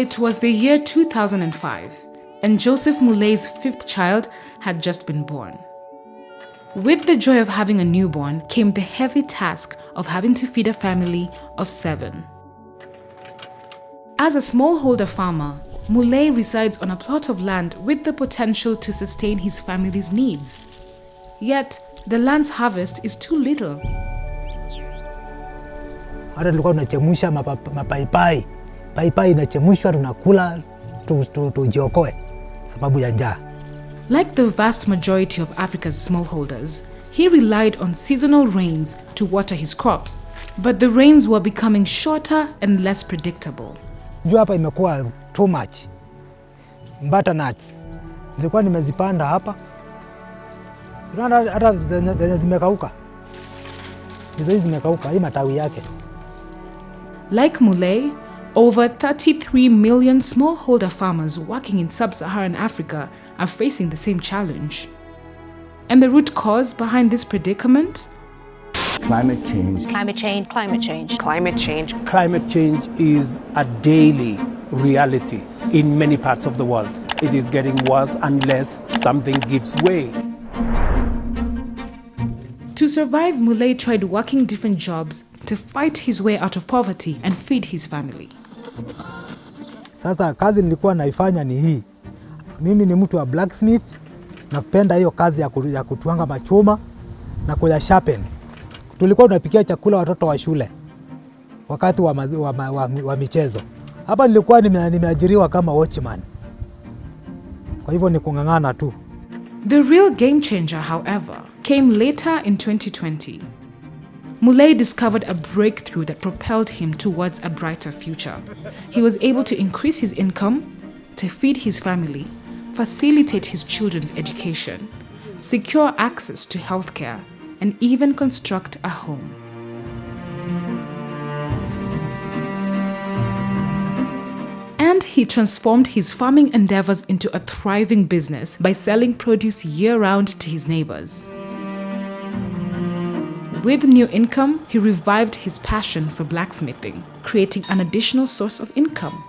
It was the year 2005, and Joseph Mulei's fifth child had just been born. With the joy of having a newborn came the heavy task of having to feed a family of 7. As a smallholder farmer, Mulei resides on a plot of land with the potential to sustain his family's needs. Yet, the land's harvest is too little. Hata tulikuwa tunachemusha mapaipai. Paipai inachemushwa tunakula tujiokoe sababu ya njaa. Like the vast majority of Africa's smallholders, he relied on seasonal rains to water his crops, but the rains were becoming shorter and less predictable. Jua hapa imekuwa too much. Butternuts nilikuwa nimezipanda hapa. Unaona hata zenye zimekauka. Hizo zimekauka, hii matawi yake. Like Mulei, over 33 million smallholder farmers working in sub-Saharan Africa are facing the same challenge. And the root cause behind this predicament? Climate change. Climate change. Climate change. Climate change. Climate change is a daily reality in many parts of the world. It is getting worse unless something gives way. To survive, Mulei tried working different jobs to fight his way out of poverty and feed his family. Sasa kazi nilikuwa naifanya ni hii. Mimi ni mtu wa blacksmith, napenda hiyo kazi ya kutuanga machuma na kuya sharpen. Tulikuwa tunapikia chakula watoto wa shule wakati wa michezo. Hapa nilikuwa nimeajiriwa kama watchman. Kwa hivyo ni kung'ang'ana tu. The real game changer, however, came later in 2020. Mulei discovered a breakthrough that propelled him towards a brighter future. He was able to increase his income, to feed his family, facilitate his children's education, secure access to healthcare, and even construct a home. And he transformed his farming endeavors into a thriving business by selling produce year-round to his neighbors. With new income, he revived his passion for blacksmithing, creating an additional source of income.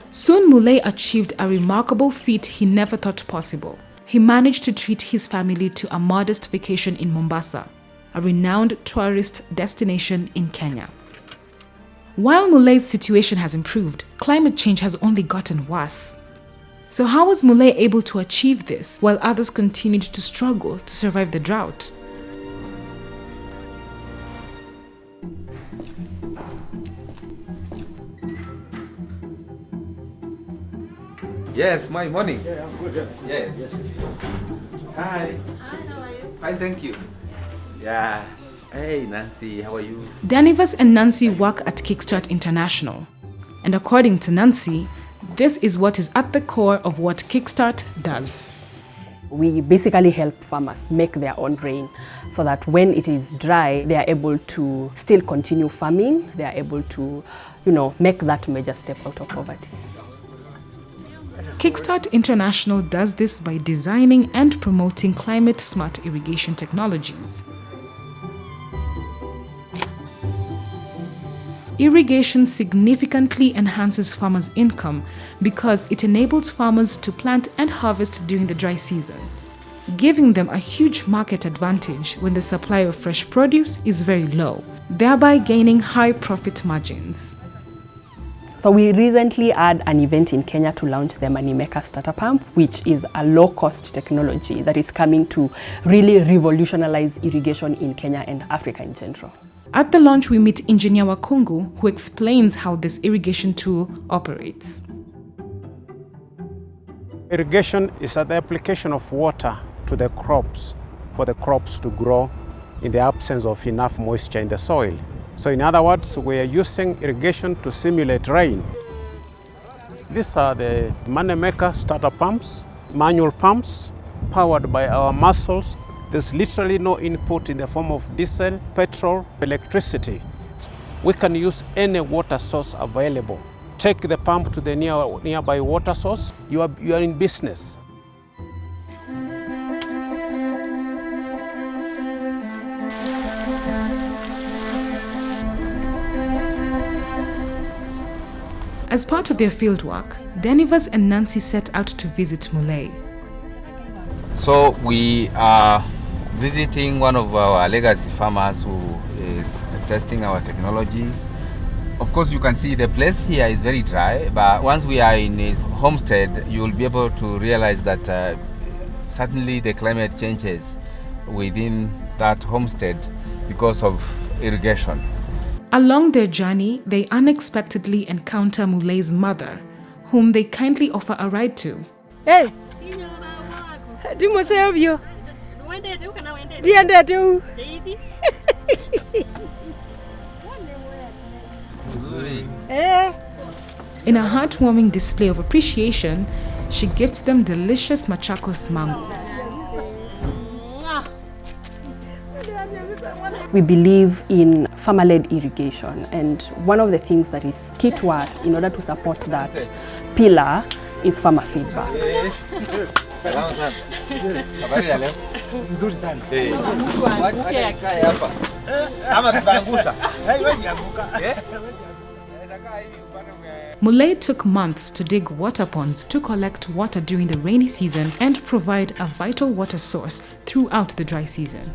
Soon Mulei achieved a remarkable feat he never thought possible. He managed to treat his family to a modest vacation in Mombasa, a renowned tourist destination in Kenya. While Mulei's situation has improved, climate change has only gotten worse. So how was Mulei able to achieve this while others continued to struggle to survive the drought? Yes, my morning. Yeah, I'm good. Yes. Yes. Hi. Hi, how are you? Fine, thank you. Yes. Hey, Nancy, how are you? Danivas and Nancy work at Kickstart International. And according to Nancy, this is what is at the core of what Kickstart does. We basically help farmers make their own rain so that when it is dry, they are able to still continue farming. They are able to, make that major step out of poverty. Kickstart International does this by designing and promoting climate-smart irrigation technologies. Irrigation significantly enhances farmers' income because it enables farmers to plant and harvest during the dry season, giving them a huge market advantage when the supply of fresh produce is very low, thereby gaining high profit margins. So we recently had an event in Kenya to launch the Moneymaker starter pump, which is a low-cost technology that is coming to really revolutionize irrigation in Kenya and Africa in general. At the launch, we meet Engineer Wakungu, who explains how this irrigation tool operates. Irrigation is the application of water to the crops for the crops to grow in the absence of enough moisture in the soil. So in other words, we are using irrigation to simulate rain. These are the Moneymaker starter pumps, manual pumps powered by our muscles. There's literally no input in the form of diesel, petrol, electricity. We can use any water source available. Take the pump to the nearby water source, you are in business. As part of their fieldwork, Denivers and Nancy set out to visit Mulei. So we are visiting one of our legacy farmers who is testing our technologies. Of course, you can see the place here is very dry, but once we are in his homestead, you will be able to realize that certainly the climate changes within that homestead because of irrigation. Along their journey, they unexpectedly encounter Mulei's mother, whom they kindly offer a ride to. Hey! Dimosevyo. Diende tu. In a heartwarming display of appreciation, she gifts them delicious Machakos mangoes. We believe in farmer-led irrigation, and one of the things that is key to us in order to support that pillar is farmer feedback. Mulei took months to dig water ponds to collect water during the rainy season and provide a vital water source throughout the dry season.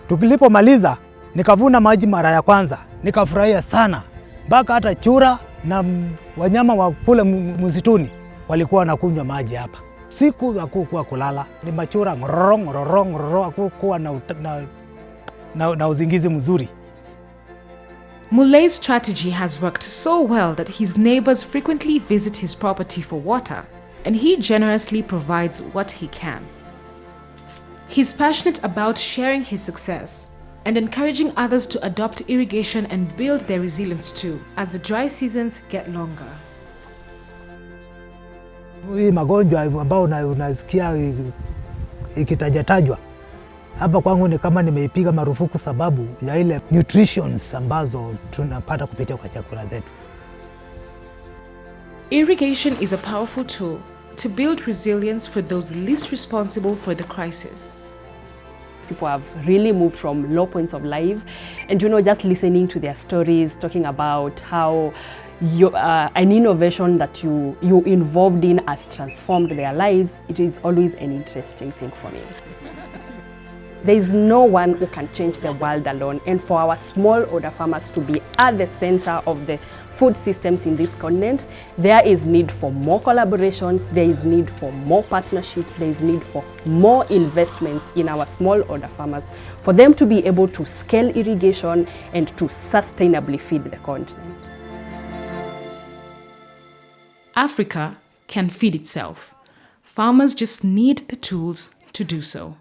Tukilipomaliza nikavuna maji mara ya kwanza, nikafurahia sana, mpaka hata chura na wanyama wa kule msituni walikuwa wanakunywa maji hapa. Siku hakukuwa kulala, ni machura ngororo, hakukuwa na uzingizi mzuri. Mulei's strategy has worked so well that his neighbors frequently visit his property for water, and he generously provides what he can. He's passionate about sharing his success and encouraging others to adopt irrigation and build their resilience too, as the dry seasons get longer. Hii magonjwa ambao unasikia ikitajatajwa hapa kwangu ni kama nimeipiga marufuku sababu ya ile nutritions ambazo tunapata kupitia kwa chakula zetu. Irrigation is a powerful tool to build resilience for those least responsible for the crisis. People have really moved from low points of life, and just listening to their stories, talking about how an innovation that you involved in has transformed their lives, it is always an interesting thing for me. There is no one who can change the world alone, and for our smallholder farmers to be at the center of the food systems in this continent, there is need for more collaborations, there is need for more partnerships, there is need for more investments in our smallholder farmers for them to be able to scale irrigation and to sustainably feed the continent. Africa can feed itself. Farmers just need the tools to do so.